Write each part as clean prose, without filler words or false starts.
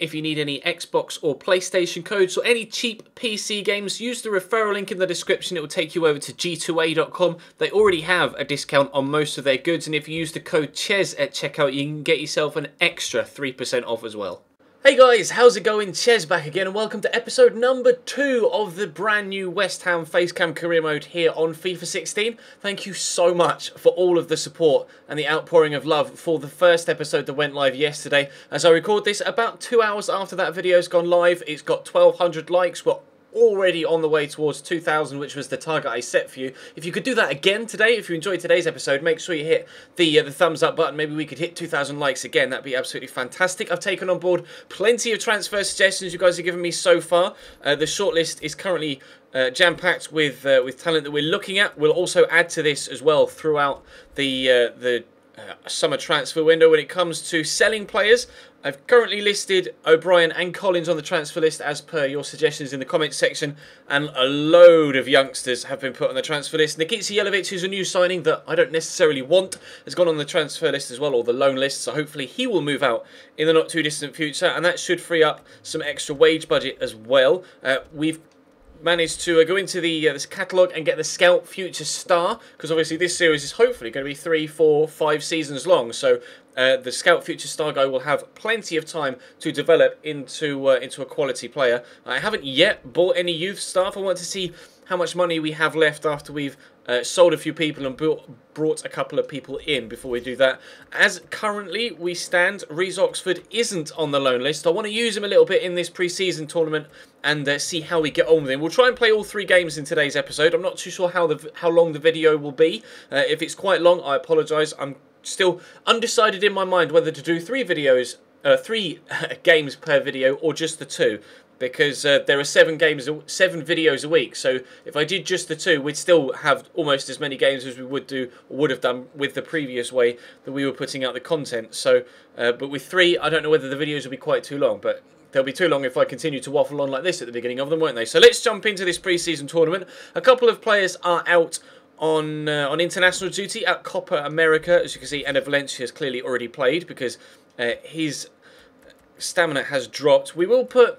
If you need any Xbox or PlayStation codes or any cheap PC games, use the referral link in the description. It will take you over to g2a.com. They already have a discount on most of their goods, and if you use the code CHES at checkout, you can get yourself an extra 3% off as well. Hey guys, how's it going? Ches back again, and welcome to episode number 2 of the brand new West Ham Facecam career mode here on FIFA 16. Thank you so much for all of the support and the outpouring of love for the first episode that went live yesterday. As I record this, about 2 hours after that video's gone live, it's got 1,200 likes. We're already on the way towards 2,000, which was the target I set for you. If you could do that again today, if you enjoyed today's episode, make sure you hit the thumbs up button. Maybe we could hit 2,000 likes again. That'd be absolutely fantastic. I've taken on board plenty of transfer suggestions you guys have given me so far. The shortlist is currently jam-packed with talent that we're looking at. We'll also add to this as well throughout the summer transfer window. When it comes to selling players, I've currently listed O'Brien and Collins on the transfer list as per your suggestions in the comments section, and a load of youngsters have been put on the transfer list. Nikica Jelavic, who's a new signing that I don't necessarily want, has gone on the transfer list as well, or the loan list, so hopefully he will move out in the not too distant future, and that should free up some extra wage budget as well. We've managed to go into this catalogue and get the Scout Future Star, because obviously this series is hopefully going to be 3, 4, 5 seasons long, so the Scout Future Star guy will have plenty of time to develop into a quality player. I haven't yet bought any youth staff. I want to see how much money we have left after we've sold a few people and brought a couple of people in before we do that. As currently we stand, Reece Oxford isn't on the loan list. I want to use him a little bit in this pre-season tournament and see how we get on with him. We'll try and play all 3 games in today's episode. I'm not too sure how long the video will be. If it's quite long, I apologise. I'm still undecided in my mind whether to do 3 videos, 3 games per video, or just the 2. Because there are 7 videos a week, so if I did just the 2, we'd still have almost as many games as we would have done with the previous way that we were putting out the content. So, but with 3, I don't know whether the videos will be quite too long, but they'll be too long if I continue to waffle on like this at the beginning of them, won't they? So let's jump into this pre-season tournament. A couple of players are out on international duty at Copa America, as you can see. Ender Valencia has clearly already played because his stamina has dropped. We will put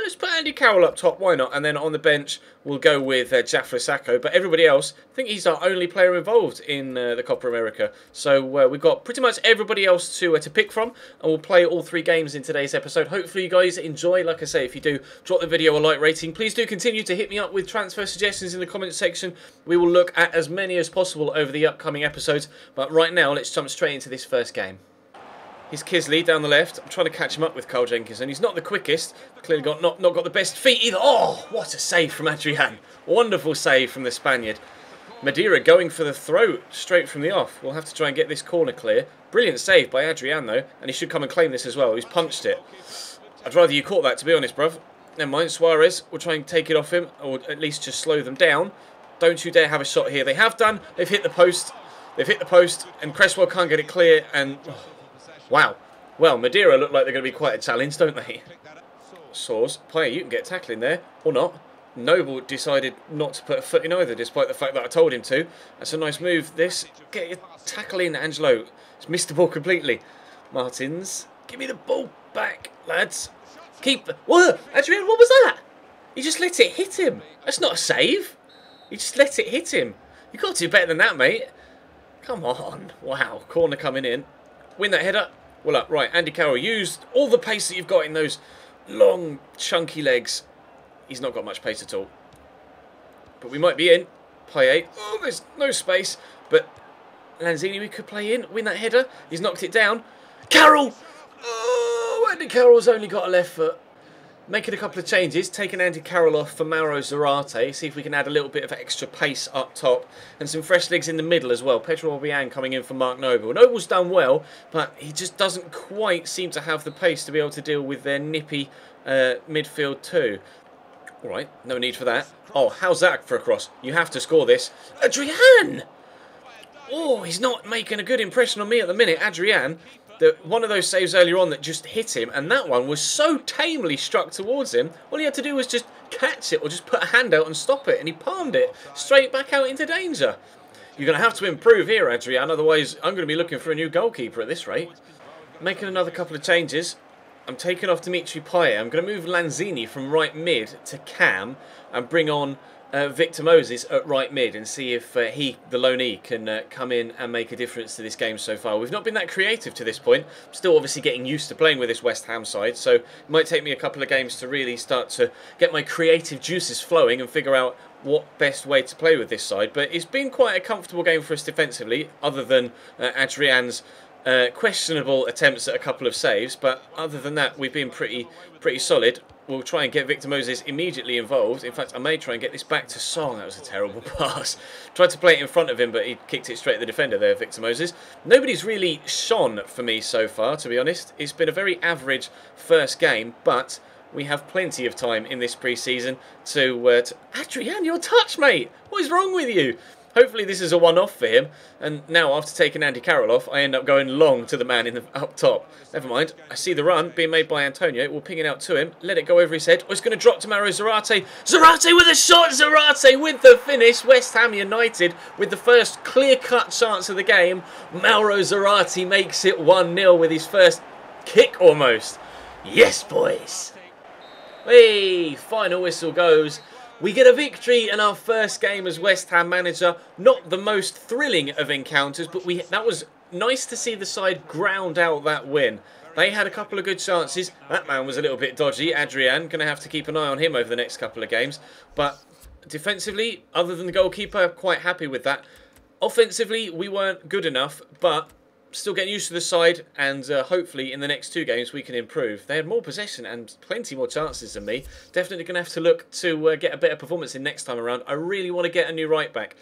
let's put Andy Carroll up top, why not? And then on the bench, we'll go with Jafra Sakho. But everybody else, I think he's our only player involved in the Copa America. So we've got pretty much everybody else to pick from. And we'll play all 3 games in today's episode. Hopefully you guys enjoy. Like I say, if you do, drop the video a like rating. Please do continue to hit me up with transfer suggestions in the comments section. We will look at as many as possible over the upcoming episodes. But right now, let's jump straight into this first game. He's Kisley down the left. I'm trying to catch him up with Carl Jenkins, and he's not the quickest. Clearly not got the best feet either. Oh, what a save from Adrian. Wonderful save from the Spaniard. Madeira going for the throw straight from the off. We'll have to try and get this corner clear. Brilliant save by Adrian, though, and he should come and claim this as well. He's punched it. I'd rather you caught that, to be honest, bruv. Never mind, Suarez will try and take it off him, or at least just slow them down. Don't you dare have a shot here. They have done. They've hit the post. They've hit the post, and Cresswell can't get it clear, and wow. Well, Madeira look like they're going to be quite a challenge, don't they? Soars, player, you can get tackling there, or not. Noble decided not to put a foot in either, despite the fact that I told him to. That's a nice move, this. Get your tackle in, Angelo. It's missed the ball completely. Martins, give me the ball back, lads. Keep... Whoa! Adrian, what was that? He just let it hit him. That's not a save. He just let it hit him. You got to do better than that, mate. Come on. Wow, corner coming in. Win that header. Well up. Right, Andy Carroll used all the pace that you've got in those long, chunky legs. He's not got much pace at all. But we might be in. Play 8. Oh, there's no space. But Lanzini we could play in. Win that header. He's knocked it down. Carroll! Oh, Andy Carroll's only got a left foot. Making a couple of changes, taking Andy Carroll off for Mauro Zarate, see if we can add a little bit of extra pace up top, and some fresh legs in the middle as well. Pedro Obiang coming in for Mark Noble. Noble's done well, but he just doesn't quite seem to have the pace to be able to deal with their nippy midfield too. Alright, no need for that. Oh, how's that for a cross? You have to score this. Adrian! Oh, he's not making a good impression on me at the minute, Adrian. One of those saves earlier on that just hit him, and that one was so tamely struck towards him. All he had to do was just catch it or just put a hand out and stop it, and he palmed it straight back out into danger. You're going to have to improve here, Adrian, otherwise I'm going to be looking for a new goalkeeper at this rate. Making another couple of changes. I'm taking off Dimitri Payet. I'm going to move Lanzini from right mid to cam and bring on Victor Moses at right mid and see if he, the loanee, can come in and make a difference to this game so far. We've not been that creative to this point. I'm still obviously getting used to playing with this West Ham side, so it might take me a couple of games to really start to get my creative juices flowing and figure out what best way to play with this side. But it's been quite a comfortable game for us defensively, other than Adrian's questionable attempts at a couple of saves. But other than that, we've been pretty solid. We'll try and get Victor Moses immediately involved. In fact, I may try and get this back to Song. That was a terrible pass. Tried to play it in front of him, but he kicked it straight at the defender there, Victor Moses. Nobody's really shone for me so far, to be honest. It's been a very average first game, but we have plenty of time in this pre-season to Adrian, your touch, mate! What is wrong with you? Hopefully this is a one-off for him. And now, after taking Andy Carroll off, I end up going long to the man in the up top. Never mind. I see the run being made by Antonio. We'll ping it out to him. Let it go over his head. Oh, it's going to drop to Mauro Zarate. Zarate with a shot! Zarate with the finish. West Ham United with the first clear-cut chance of the game. Mauro Zarate makes it 1-0 with his first kick almost. Yes, boys. Hey, final whistle goes. We get a victory in our first game as West Ham manager. Not the most thrilling of encounters, but that was nice to see the side ground out that win. They had a couple of good chances. That man was a little bit dodgy. Adrian, going to have to keep an eye on him over the next couple of games. But defensively, other than the goalkeeper, quite happy with that. Offensively, we weren't good enough, but still getting used to the side, and hopefully in the next two games we can improve. They had more possession and plenty more chances than me. Definitely going to have to look to get a better performance in next time around. I really want to get a new right back,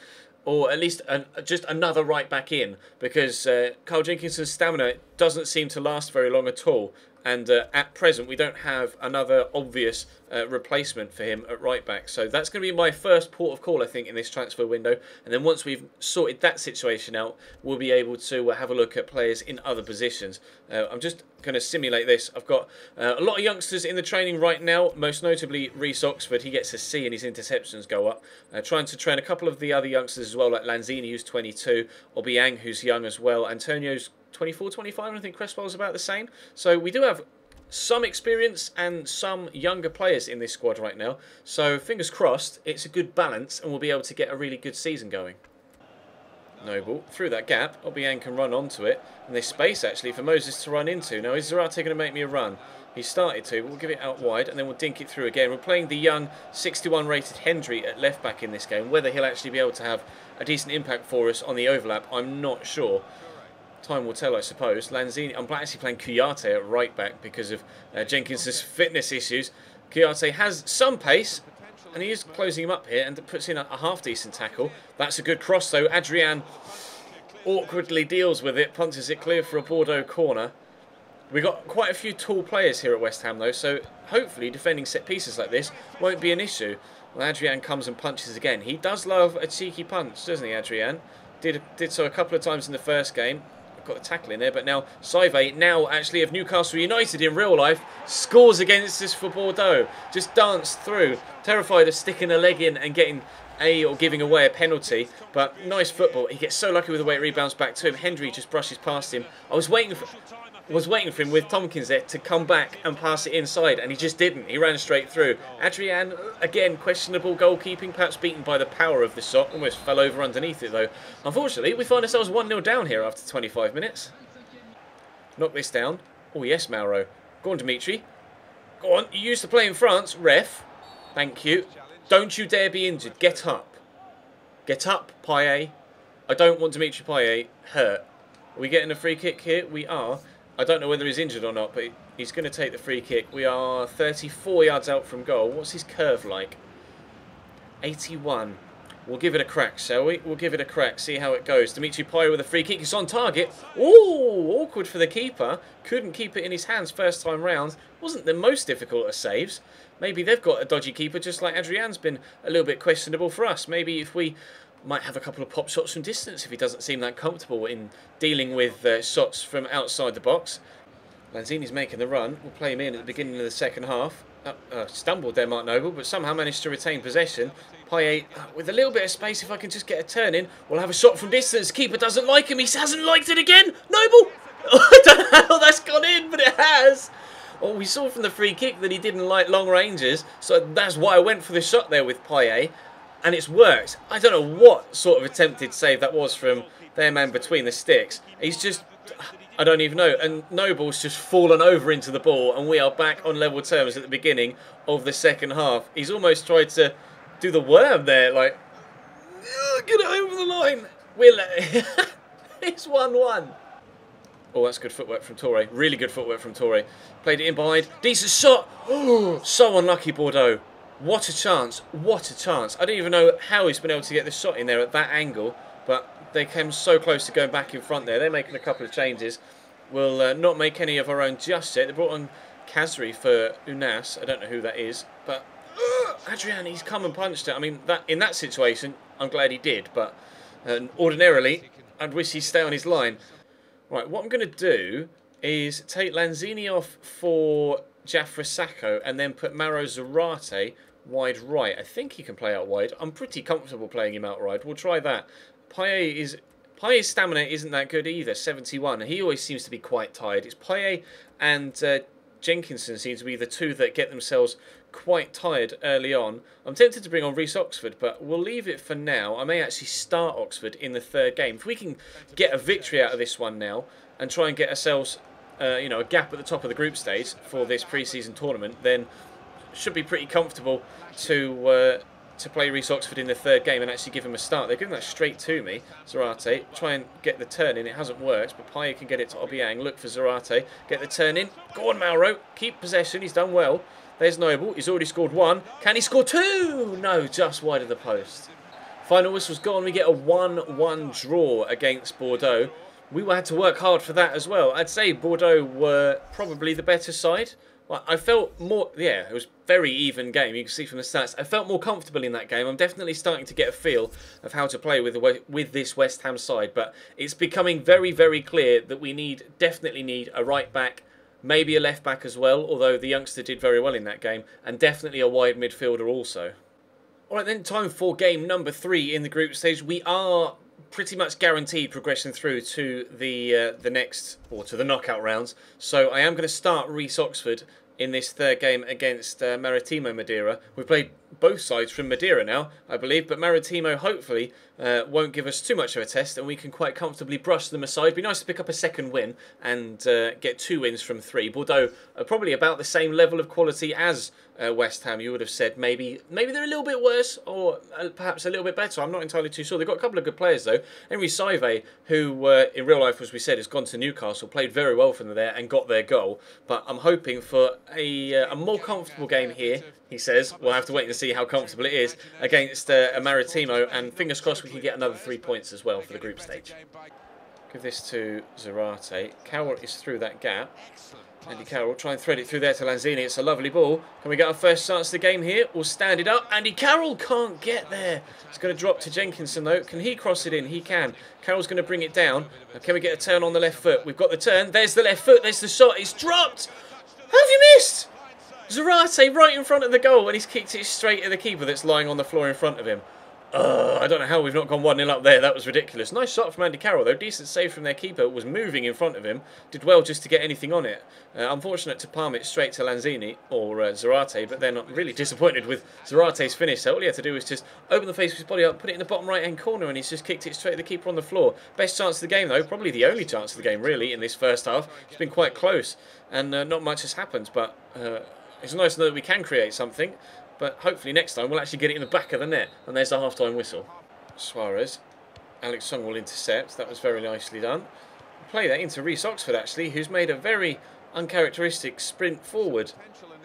or at least just another right back in, because Carl Jenkinson's stamina doesn't seem to last very long at all. And at present, we don't have another obvious replacement for him at right back. So that's going to be my first port of call, I think, in this transfer window. And then once we've sorted that situation out, we'll be able to have a look at players in other positions. I'm just going to simulate this. I've got a lot of youngsters in the training right now, most notably Reece Oxford. He gets a C and his interceptions go up. Trying to train a couple of the other youngsters as well, like Lanzini, who's 22, Obiang, who's young as well. Antonio's 24, 25, and I think Cresswell's about the same. So we do have some experience and some younger players in this squad right now. So fingers crossed, it's a good balance and we'll be able to get a really good season going. Noble, through that gap, Obiang can run onto it. And there's space actually for Moses to run into. Now is Zarate going to make me a run? He started to, but we'll give it out wide and then we'll dink it through again. We're playing the young 61 rated Hendry at left back in this game. Whether he'll actually be able to have a decent impact for us on the overlap, I'm not sure. Time will tell, I suppose. Lanzini, I'm actually playing Kouyaté at right back because of Jenkins's fitness issues. Kouyaté has some pace, and he is closing him up here and puts in a half-decent tackle. That's a good cross, though. Adrian awkwardly deals with it, punches it clear for a Bordeaux corner. We've got quite a few tall players here at West Ham, though, so hopefully defending set pieces like this won't be an issue. Well, Adrian comes and punches again. He does love a cheeky punch, doesn't he, Adrian? Did so a couple of times in the first game. Got a tackle in there, but now Saive, now actually of Newcastle United in real life, scores against us for Bordeaux. Just danced through, terrified of sticking a leg in and getting or giving away a penalty, but nice football. He gets so lucky with the way it rebounds back to him. Hendry just brushes past him. I was waiting for him with Tompkins there to come back and pass it inside, and he just didn't. He ran straight through. Adrian, again, questionable goalkeeping, perhaps beaten by the power of the shot. Almost fell over underneath it, though. Unfortunately, we find ourselves 1-0 down here after 25 minutes. Knock this down. Oh, yes, Mauro. Go on, Dimitri. Go on. You used to play in France. Ref. Thank you. Don't you dare be injured. Get up. Get up, Payet. I don't want Dimitri Payet hurt. Are we getting a free kick here? We are. I don't know whether he's injured or not, but he's going to take the free kick. We are 34 yards out from goal. What's his curve like? 81. We'll give it a crack, shall we? We'll give it a crack, see how it goes. Dimitri Payet with a free kick. It's on target. Ooh, awkward for the keeper. Couldn't keep it in his hands first time round. Wasn't the most difficult of saves. Maybe they've got a dodgy keeper, just like Adrian's been a little bit questionable for us. Maybe if we might have a couple of pop shots from distance if he doesn't seem that comfortable in dealing with shots from outside the box. Lanzini's making the run. We'll play him in at the beginning of the second half. Stumbled there, Mark Noble, but somehow managed to retain possession. Payet, with a little bit of space, if I can just get a turn in, we'll have a shot from distance. Keeper doesn't like him. He hasn't liked it again. Noble! I don't know how that's gone in, but it has. Well, we saw from the free kick that he didn't like long ranges, so that's why I went for the shot there with Payet, and it's worked. I don't know what sort of attempted save that was from their man between the sticks. He's just, I don't even know, and Noble's just fallen over into the ball, and we are back on level terms at the beginning of the second half. He's almost tried to do the worm there, like, get it over the line. It's 1-1. Oh, that's good footwork from Toure. Really good footwork from Toure. Played it in behind. Decent shot. Oh, so unlucky, Bordeaux. What a chance. What a chance. I don't even know how he's been able to get the shot in there at that angle, but they came so close to going back in front there. They're making a couple of changes. We'll not make any of our own just yet. They brought on Kazri for Unas. I don't know who that is, but Adrian, he's come and punched it. I mean, in that situation, I'm glad he did, but ordinarily, I'd wish he'd stay on his line. Right, what I'm going to do is take Lanzini off for Jafra Sacco and then put Mauro Zarate wide right. I think he can play out wide. I'm pretty comfortable playing him out wide. We'll try that. Payet's stamina isn't that good either, 71. He always seems to be quite tired. It's Payet and Jenkinson seem to be the two that get themselves quite tired early on. I'm tempted to bring on Reece Oxford, but we'll leave it for now. I may actually start Oxford in the third game. If we can get a victory out of this one now and try and get ourselves you know, a gap at the top of the group stage for this pre-season tournament, then should be pretty comfortable to play Reece Oxford in the third game and actually give him a start. They're giving that straight to me. Zarate, try and get the turn in. It hasn't worked, but Payet can get it to Obiang. Look for Zarate, get the turn in. Go on, Mauro, keep possession. He's done well. There's Noble. He's already scored one. Can he score two? No, just wide of the post. Final whistle's gone. We get a 1-1 draw against Bordeaux. We had to work hard for that as well. I'd say Bordeaux were probably the better side. I felt more, yeah, it was a very even game. You can see from the stats. I felt more comfortable in that game. I'm definitely starting to get a feel of how to play with this West Ham side. But it's becoming very, very clear that we definitely need a right back, maybe a left back as well, although the youngster did very well in that game, and definitely a wide midfielder also. Alright then, time for game number 3 in the group stage. We are pretty much guaranteed progression through to the next, or to the knockout rounds. So I am going to start Reece Oxford in this third game against Maritimo Madeira. We've played both sides from Madeira now, I believe, but Maritimo hopefully won't give us too much of a test and we can quite comfortably brush them aside. It'd be nice to pick up a second win and get 2 wins from 3. Bordeaux are probably about the same level of quality as West Ham. You would have said maybe they're a little bit worse or perhaps a little bit better. I'm not entirely too sure. They've got a couple of good players though. Henry Saive, who in real life, as we said, has gone to Newcastle, played very well from there and got their goal. But I'm hoping for a more comfortable game here. He says we'll have to wait and see how comfortable it is against a Maritimo, and fingers crossed we can get another 3 points as well for the group stage. Give this to Zarate. Carroll is through that gap. Andy Carroll try and thread it through there to Lanzini. It's a lovely ball. Can we get our first chance of the game here? We'll stand it up. Andy Carroll can't get there. It's going to drop to Jenkinson though. Can he cross it in? He can. Carroll's going to bring it down. Can we get a turn on the left foot? We've got the turn. There's the left foot. There's the shot. It's dropped. How have you missed? Zarate right in front of the goal and he's kicked it straight at the keeper that's lying on the floor in front of him. I don't know how we've not gone 1-0 up there. That was ridiculous. Nice shot from Andy Carroll, though. Decent save from their keeper. Was moving in front of him. Did well just to get anything on it. Unfortunate to palm it straight to Lanzini or Zarate, but then really disappointed with Zarate's finish. So all he had to do was just open the face of his body up, put it in the bottom right-hand corner, and he's just kicked it straight at the keeper on the floor. Best chance of the game, though. Probably the only chance of the game, really, in this first half. It's been quite close, and not much has happened, but it's nice to know that we can create something. But hopefully next time we'll actually get it in the back of the net. And there's the half-time whistle. Suarez. Alex Song will intercept. That was very nicely done. Play that into Reece Oxford, actually, who's made a very uncharacteristic sprint forward.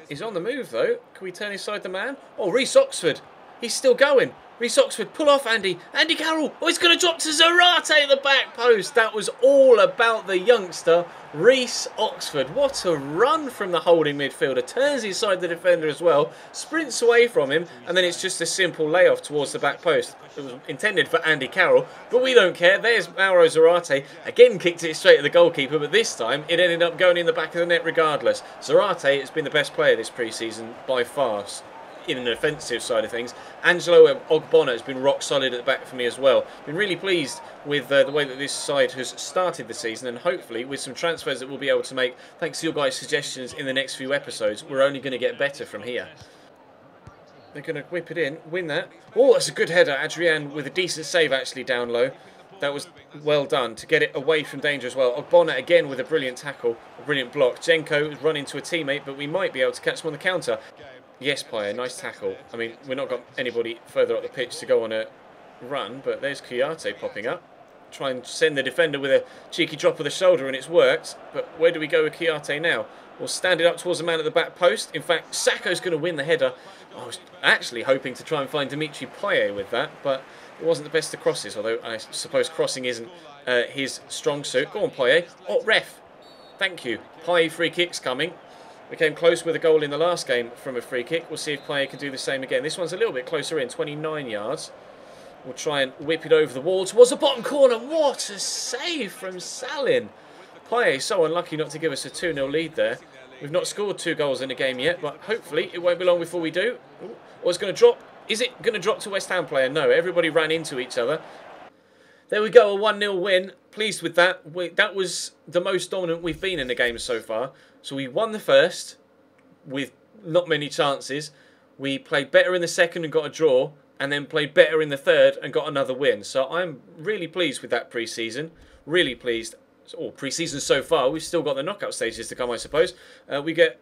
He's on the move, though. Can we turn inside the man? Oh, Reece Oxford. He's still going. Reece Oxford, pull off Andy. Andy Carroll. Oh, he's going to drop to Zarate at the back post. That was all about the youngster, Reece Oxford. What a run from the holding midfielder. Turns inside the defender as well. Sprints away from him. And then it's just a simple layoff towards the back post. It was intended for Andy Carroll. But we don't care. There's Mauro Zarate. Again, kicked it straight at the goalkeeper. But this time, it ended up going in the back of the net regardless. Zarate has been the best player this pre-season by far. in an offensive side of things. Angelo Ogbonna has been rock solid at the back for me as well. Been really pleased with the way that this side has started the season, and hopefully with some transfers that we'll be able to make, thanks to your guys' suggestions in the next few episodes, we're only going to get better from here. They're going to whip it in, win that. Oh, that's a good header. Adrian with a decent save actually down low. That was well done to get it away from danger as well. Ogbonna again with a brilliant tackle, a brilliant block. Jenko has run into a teammate, but we might be able to catch him on the counter. Yes, Paya, nice tackle. I mean, we've not got anybody further up the pitch to go on a run, but there's Kuyate popping up. Try and send the defender with a cheeky drop of the shoulder, and it's worked. But where do we go with Kuyate now? We'll stand it up towards the man at the back post. In fact, Sacco's going to win the header. I was actually hoping to try and find Dimitri Payet with that, but it wasn't the best of crosses, although I suppose crossing isn't his strong suit. Go on, Payet. Oh, ref. Thank you. Payet free kick's coming. We came close with a goal in the last game from a free kick. We'll see if Payet can do the same again. This one's a little bit closer in, 29 yards. We'll try and whip it over the wall towards the bottom corner. What a save from Salin. Payet so unlucky not to give us a 2-0 lead there. We've not scored 2 goals in a game yet, but hopefully it won't be long before we do. Ooh, or it's going to drop. Is it going to drop to West Ham player? No, everybody ran into each other. There we go, a 1-0 win. Pleased with that. That was the most dominant we've been in the game so far. So we won the first with not many chances. We played better in the second and got a draw, and then played better in the third and got another win. So I'm really pleased with that pre-season. Really pleased. Or pre-season so far. We've still got the knockout stages to come, I suppose. We get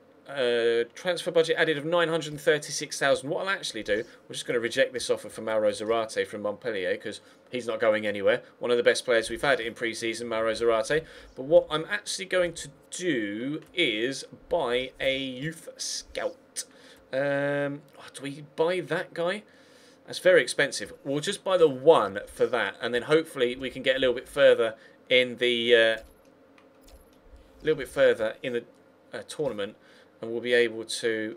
transfer budget added of 936,000. What I'll actually do, we're just going to reject this offer for Mauro Zarate from Montpellier because he's not going anywhere. One of the best players we've had in pre-season, Mauro Zarate. But what I'm actually going to do is buy a youth scout. Do we buy that guy? That's very expensive. We'll just buy the one for that, and then hopefully we can get a little bit further in the tournament, and we'll be able to,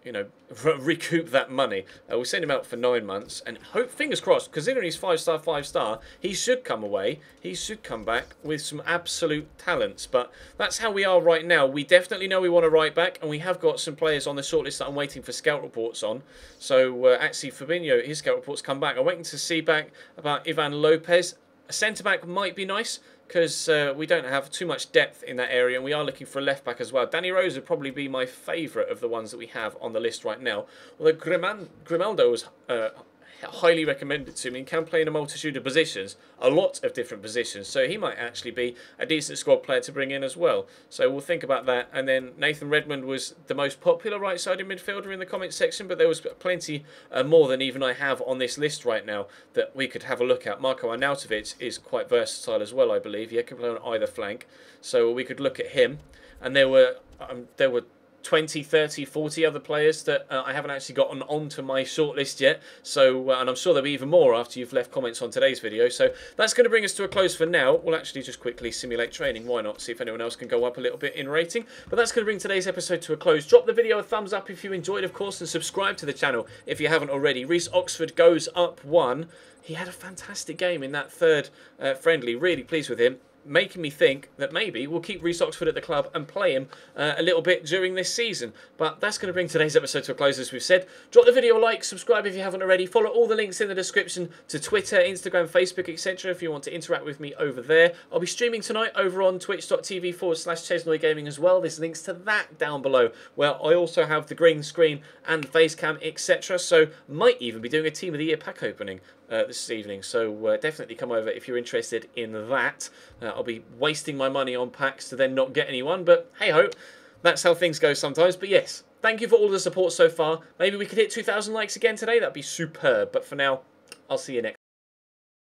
you know, recoup that money. We'll send him out for 9 months, and hope, fingers crossed, considering he's 5-star, he should come away. He should come back with some absolute talents. But that's how we are right now. We definitely know we want a right back, and we have got some players on the shortlist that I'm waiting for scout reports on. So actually, Fabinho, his scout reports come back. I'm waiting to see back about Ivan Lopez. A centre-back might be nice because we don't have too much depth in that area, and we are looking for a left-back as well. Danny Rose would probably be my favourite of the ones that we have on the list right now. Although Grimaldo was highly recommended to me and can play in a multitude of positions, a lot of different positions, so he might actually be a decent squad player to bring in as well. So we'll think about that. And then Nathan Redmond was the most popular right-sided midfielder in the comments section, but there was plenty more than even I have on this list right now that we could have a look at. Marko Arnautovic is quite versatile as well, I believe. He can play on either flank, so we could look at him. And there were 20, 30, 40 other players that I haven't actually gotten onto my shortlist yet. So, and I'm sure there'll be even more after you've left comments on today's video. So that's going to bring us to a close for now. We'll actually just quickly simulate training. Why not? See if anyone else can go up a little bit in rating. But that's going to bring today's episode to a close. Drop the video a thumbs up if you enjoyed, of course, and subscribe to the channel if you haven't already. Reece Oxford goes up 1. He had a fantastic game in that third friendly. Really pleased with him, making me think that maybe we'll keep Reece Oxford at the club and play him a little bit during this season. But that's going to bring today's episode to a close, as we've said. Drop the video a like, subscribe if you haven't already. Follow all the links in the description to Twitter, Instagram, Facebook, etc. if you want to interact with me over there. I'll be streaming tonight over on twitch.tv/Chesnoid Gaming as well. There's links to that down below, where I also have the green screen and Facecam, etc. So might even be doing a Team of the Year pack opening this evening. So definitely come over if you're interested in that. I'll be wasting my money on packs to then not get anyone, but hey ho, that's how things go sometimes. But yes, thank you for all the support so far. Maybe we could hit 2,000 likes again today. That'd be superb. But for now, I'll see you next